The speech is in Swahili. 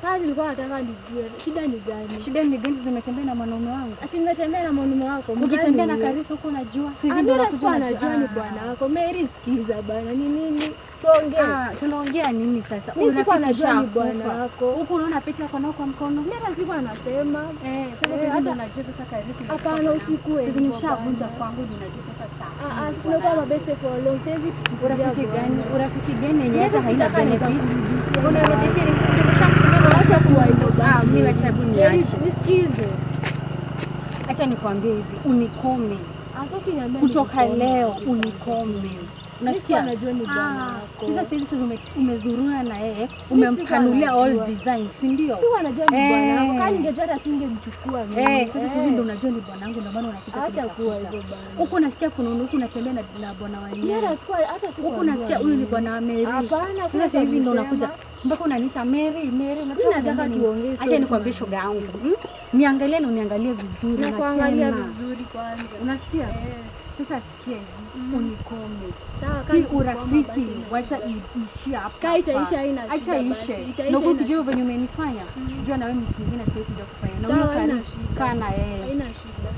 Sasa nilikuwa nataka nijue shida ni gani? Shida ni gani zimetembea na mwanaume wangu? Ati nimetembea na mwanaume wako. Ukitembea na Karisa huko unajua. Sisi ndio tunajua ni bwana wako. Mary sikiza bana. Ni nini? Tuongee. Tunaongea nini sasa? Unafika najua ni bwana wako. Huko unaona pete yako nao kwa mkono. Mimi sikuwa nasema. Sasa ndio unajua sasa Karisa. Hapana usikue. Sisi nimeshavunja kwangu unajua sasa sawa. Tunakuwa mabeste for long. Sisi urafiki gani? Urafiki gani yenye hata haina benefit? Unarudisha ile nimeshamtumia acha kuwa hivyo. Mimi acha niache. Nisikize. Acha nikwambie hivi, unikome. Kutoka leo unikome. Unasikia? Unajua ni bwana wako. Sasa umezurua na yeye, umempanulia all design, si ndio? Si unajua ni bwana wako. Kama ningejua hata singemchukua mimi. Sasa sisi ndio unajua ni bwana wangu ndio maana unakuja acha kuwa hivyo bwana. Huko unasikia fununu huko unatembea na bwana wa yeye. Hata siku huko unasikia huyu ni bwana wa Mary. Hapana, sasa hivi ndio unakuja mpaka unaniita Mary. Nataka tuongee. Acha nikwambie shoga yangu. Niangalie na uniangalie vizuri na kuangalia vizuri kwanza. Unasikia? Sasa sikia hivi, unikome. Sawa, kama urafiki wacha iishie hapa. Kai itaisha haina shida. Acha ishe. Na ukijua venye umenifanya, jua na wewe mtu mwingine sio kuja kufanya. Na huyo kana yeye. Haina shida.